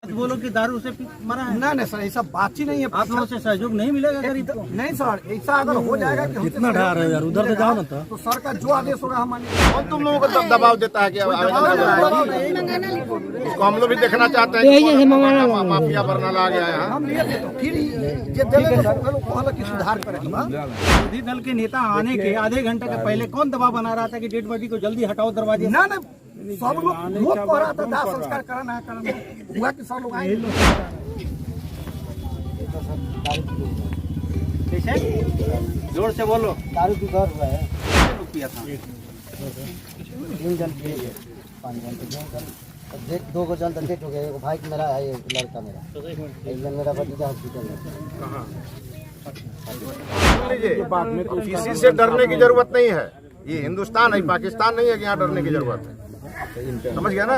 बोलो कि दारू से मरा है। नहीं सर, ऐसा बात ही नहीं है। आप लोगों से सहयोग नहीं मिलेगा गरीब को? नहीं सर, ऐसा अगर हो जाएगा कि कितना ढा रहे हो यार, उधर से जाओ ना तो सर का जो आदेश होगा हम मानेंगे। कौन तुम लोगों को दबाव देता है कि इसको हम लोग भी देखना चाहते हैं। माफिया बरनाला आ गया है। हम लिए थे तो फिर ये देवे कहला कि सुधार करेगा। विरोधी दल के नेता आने के आधे घंटे के पहले कौन दबाव बना रहा था कि डेड बॉडी को जल्दी हटाओ दरवाजे? ना सब लोग कह रहा था दाह संस्कार करना है हुआ कि सब लोग आए। कैसे जोर से बोलो। दारू की दौर हुआ है। रुपया था 3 जन पिए 5 जन तो 2 को जन डेट हो गया। एक भाई मेरा है, ये लड़का मेरा, एक जन मेरा भतीजा हॉस्पिटल में। किसी से डरने की जरूरत नहीं है। ये हिंदुस्तान है, पाकिस्तान नहीं है कि यहाँ डरने की जरूरत है। समझ गया ना?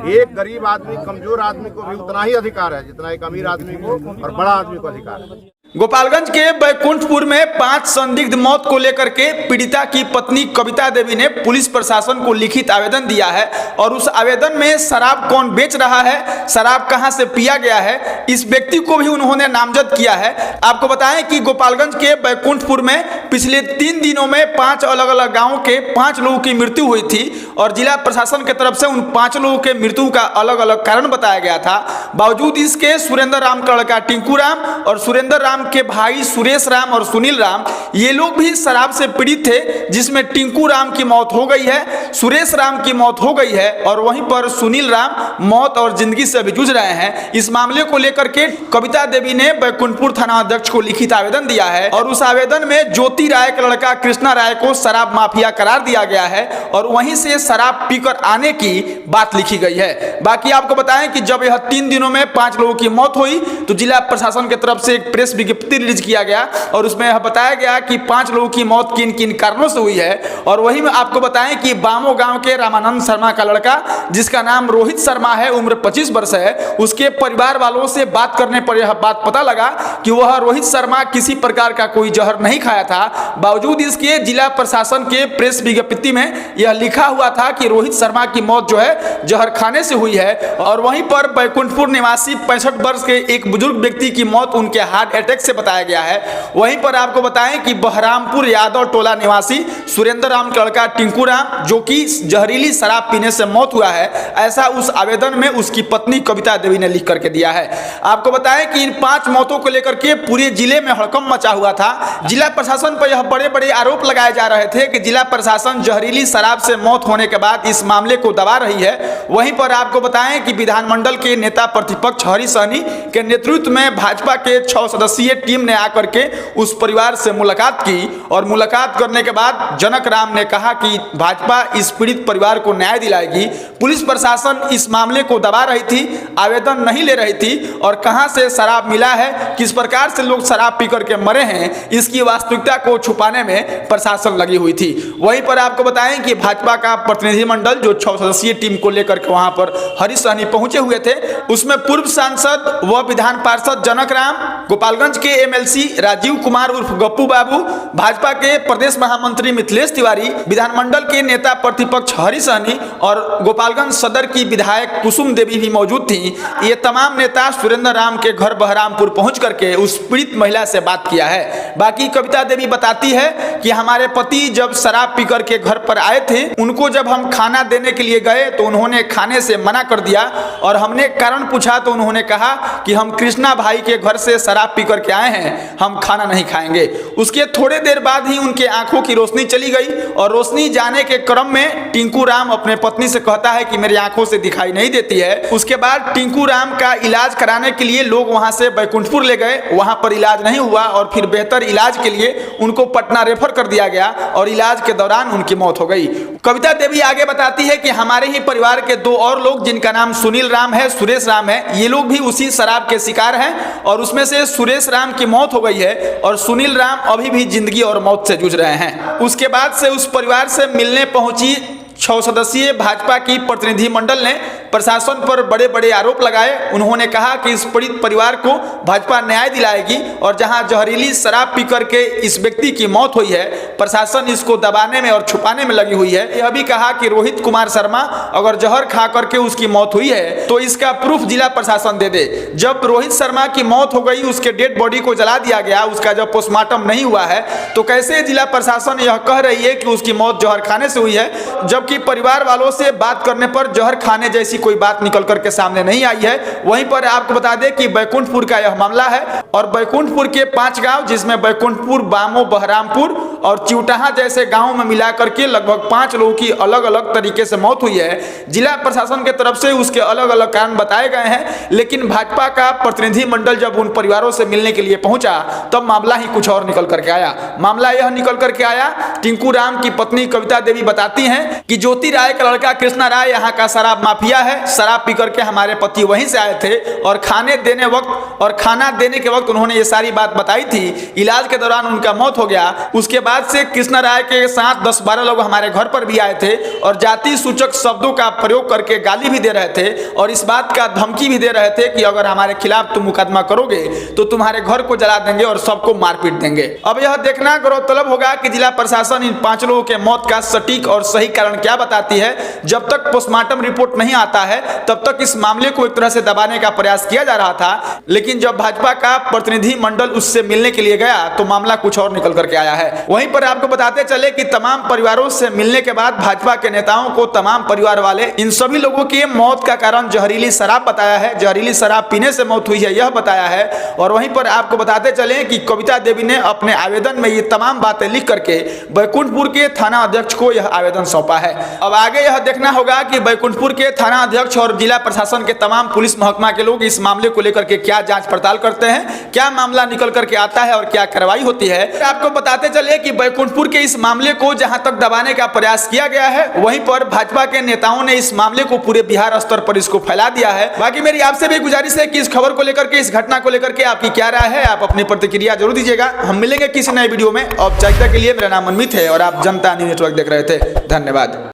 एक गरीब आदमी, कमजोर आदमी को भी उतना ही अधिकार है जितना एक अमीर आदमी को और बड़ा आदमी को अधिकार है। गोपालगंज के बैकुंठपुर में 5 संदिग्ध मौत को लेकर के पीड़िता की पत्नी कविता देवी ने पुलिस प्रशासन को लिखित आवेदन दिया है और उस आवेदन में शराब कौन बेच रहा है, शराब कहां से पिया गया है, इस व्यक्ति को भी उन्होंने नामजद किया है। आपको बताएं कि गोपालगंज के बैकुंठपुर में पिछले 3 दिनों में 5 अलग अलग गाँव के 5 लोगों की मृत्यु हुई थी और जिला प्रशासन की तरफ से उन 5 लोगों के मृत्यु का अलग अलग कारण बताया गया था। बावजूद इसके सुरेंद्र राम का लड़का टिंकू राम और सुरेंद्र राम के भाई सुरेश राम और सुनील राम, ये लोग भी शराब से पीड़ित थे, जिसमें टिंकू राम की मौत हो गई है, सुरेश राम की मौत हो गई है और वहीं पर सुनील राम मौत और जिंदगी से अभी जूझ रहे हैं। इस मामले को लेकर के कविता देवी ने बैकुंठपुर थाना अध्यक्ष को लिखित आवेदन दिया है और उस आवेदन में ज्योति राय का लड़का कृष्णा राय को शराब माफिया करार दिया गया है और वहीं से शराब पीकर आने की बात लिखी गई है। बाकी आपको बताएं कि जब यह 3 दिनों में 5 लोगों की मौत हुई तो जिला प्रशासन की तरफ से एक प्रेस विज्ञप्ति रिलीज किया गया और उसमें यह बताया गया कि 5 लोगों की मौत किन किन कारणों से हुई है। और वहीं में आपको बताएं कि बामो गांव के रामानंद शर्मा का लड़का, जिसका नाम रोहित शर्मा है, उम्र 25 वर्ष है, उसके परिवार वालों से बात करने पर यह बात पता लगा कि वह रोहित शर्मा किसी प्रकार का कोई जहर नहीं खाया था। बावजूद इसके जिला प्रशासन के प्रेस विज्ञप्ति में यह लिखा हुआ था कि रोहित शर्मा की मौत जो है जहर खाने से हुई है। और वहीं पर बैकुंठपुर निवासी 65 वर्ष के एक बुजुर्ग व्यक्ति की मौत उनके हार्ट अटैक से बताया गया है। वहीं पर आपको बताएं कि बहरामपुर यादव टोला निवासी सुरेंद्र राम का लड़का टिंकू राम, जो कि जहरीली शराब पीने से मौत हुआ है, ऐसा उस आवेदन में उसकी पत्नी कविता देवी ने लिख करके दिया है। आपको बताएं कि इन 5 मौतों को लेकर के पूरे जिले में हड़कंप मचा हुआ था। जिला प्रशासन पर यह बड़े बड़े आरोप लगाए जा रहे थे कि जिला प्रशासन जहरीली शराब से मौत होने के बाद इस मामले को दबा रही है। वहीं पर आपको बताएं कि विधानमंडल के नेता प्रतिपक्ष हरी सहनी के नेतृत्व में भाजपा के 6 सदस्यीय टीम ने आकर के उस परिवार से मुलाकात की और मुलाकात करने के बाद जनक राम ने कहा कि भाजपा इस पीड़ित परिवार को न्याय दिलाएगी। पुलिस प्रशासन इस मामले को दबा रही थी, आवेदन नहीं ले रही थी और कहां से शराब मिला है, किस प्रकार से लोग शराब पी करके मरे हैं, इसकी वास्तविकता को छुपाने में प्रशासन लगी हुई थी। वहीं पर आपको बताएं कि भाजपा का प्रतिनिधिमंडल जो 6 सदस्यीय टीम को लेकर के वहां पर हरी सहनी पहुंचे हुए थे, उसमें पूर्व सांसद व विधान पार्षद जनक राम, गोपालगंज के एमएलसी राजीव कुमार उर्फ गप्पू बाबू, भाजपा के प्रदेश महामंत्री मिथिलेश तिवारी, विधानमंडल के नेता प्रतिपक्ष हरी सहनी और गोपालगंज सदर की विधायक कुसुम देवी भी मौजूद थी। ये तमाम नेता सुरेंद्र राम के घर बहरामपुर पहुंच करके उस पीड़ित महिला से बात किया है। बाकी कविता देवी बताती है कि हमारे पति जब शराब पी करके घर पर आए थे, उनको जब हम खाना देने के लिए गए तो उन्होंने खाने से मना कर दिया और हमने कारण पूछा तो उन्होंने कहा कि हम कृष्णा भाई के घर से शराब पी करके आए हैं, हम खाना नहीं खाएंगे। उसके थोड़े देर बाद ही उनके आंखों की रोशनी चली गई और रोशनी जाने के क्रम में टिंकू राम अपने पत्नी से कहता है कि मेरी आंखों से दिखाई नहीं देती है। उसके बाद टिंकू राम का इलाज कराने के लिए लोग वहां से बैकुंठपुर ले गए, वहां पर इलाज नहीं हुआ और फिर बेहतर इलाज के लिए उनको पटना रेफर कर दिया गया और इलाज के दौरान उनकी मौत हो गई। कविता देवी आगे बताती है कि हमारे ही परिवार के 2 और लोग, जिनका नाम सुनील राम है, सुरेश राम है, ये लोग भी उसी शराब के शिकार हैं और उसमें से सुरेश राम की मौत हो गई है और सुनील राम अभी भी जिंदगी और मौत से जूझ रहे हैं। उसके बाद से उस परिवार से मिलने पहुंची 6 सदस्यीय भाजपा की प्रतिनिधि मंडल ने प्रशासन पर बड़े बड़े आरोप लगाए। उन्होंने कहा कि इस पीड़ित परिवार को भाजपा न्याय दिलाएगी और जहां जहरीली शराब पी करके इस व्यक्ति की मौत हुई है, प्रशासन इसको दबाने में और छुपाने में लगी हुई है। यह भी कहा कि रोहित कुमार शर्मा अगर जहर खा करके उसकी मौत हुई है तो इसका प्रूफ जिला प्रशासन दे दे। जब रोहित शर्मा की मौत हो गई, उसके डेड बॉडी को जला दिया गया, उसका जब पोस्टमार्टम नहीं हुआ है, तो कैसे जिला प्रशासन यह कह रही है कि उसकी मौत जहर खाने से हुई है, जबकि परिवार वालों से बात करने पर जहर खाने जैसी कोई बात निकल करके सामने नहीं आई है। वहीं पर आपको बता दें कि बैकुंठपुर का यह मामला है और बैकुंठपुर के 5 गांव, जिसमें बैकुंठपुर, बामो, बहरामपुर और चिवटाहा जैसे गांवों में मिलाकर के लगभग 5 लोगों की अलग अलग तरीके से मौत हुई है। जिला प्रशासन की तरफ से उसके अलग अलग कारण बताए गए हैं, लेकिन भाजपा का प्रतिनिधि मंडल जब उन परिवारों से मिलने के लिए पहुंचा तब मामला ही कुछ और निकल करके आया। मामला यह निकल करके आया, टिंकू राम की पत्नी कविता देवी बताती हैं कि ज्योति राय का लड़का कृष्णा राय यहाँ का शराब माफिया है। शराब पी करके हमारे पति वहीं से आए थे और खाना देने के वक्त उन्होंने ये सारी बात बताई थी। इलाज के दौरान उनका मौत हो गया। उसके बाद से कृष्णा राय के साथ 10-12 लोग हमारे घर पर भी आए थे और जाति सूचक शब्दों का प्रयोग करके गाली भी दे रहे थे और इस बात का धमकी भी दे रहे थे कि अगर हमारे खिलाफ तुम मुकदमा करोगे तो तुम्हारे घर को जला देंगे और सबको मारपीट देंगे। अब यह देखना गौरतलब होगा कि जिला प्रशासन इन 5 लोगों के मौत का सटीक और सही कारण क्या बताती है। जब तक पोस्टमार्टम रिपोर्ट नहीं आता है तब तक इस मामले को एक तरह से दबाने का प्रयास किया जा रहा था, लेकिन जब भाजपा का प्रतिनिधि मंडल उससे मिलने के लिए गया तो मामला कुछ और निकल करके आया है। वहीं पर आपको बताते चले कि तमाम परिवारों से मिलने के बाद भाजपा के नेताओं को तमाम परिवार वाले इन सभी लोगों की मौत का कारण जहरीली शराब बताया है, जहरीली शराब पीने से मौत हुई है यह बताया है। और वहीं पर आपको बताते चले कि कविता देवी ने अपने आवेदन में ये तमाम बातें लिख करके बैकुंठपुर के थाना अध्यक्ष को यह आवेदन सौंपा है। अब आगे यह देखना होगा कि बैकुंठपुर के थाना अध्यक्ष और जिला प्रशासन के तमाम पुलिस महकमा के लोग इस मामले को लेकर के क्या जांच पड़ताल करते हैं, क्या मामला निकल करके आता है और क्या कार्रवाई होती है। आपको बताते चले कि बैकुंठपुर के इस मामले को जहां तक दबाने का प्रयास किया गया है, वहीं पर भाजपा के नेताओं ने इस मामले को पूरे बिहार स्तर पर इसको फैला दिया है। बाकी मेरी आपसे भी गुजारिश है कि इस खबर को लेकर के, इस घटना को लेकर के आपकी क्या राय है, आप अपनी प्रतिक्रिया जरूर दीजिएगा। हम मिलेंगे किसी नए वीडियो में। औपचारिकता के लिए मेरा नाम मनमीत है और आप जनता न्यूज़ नेटवर्क देख रहे थे। धन्यवाद।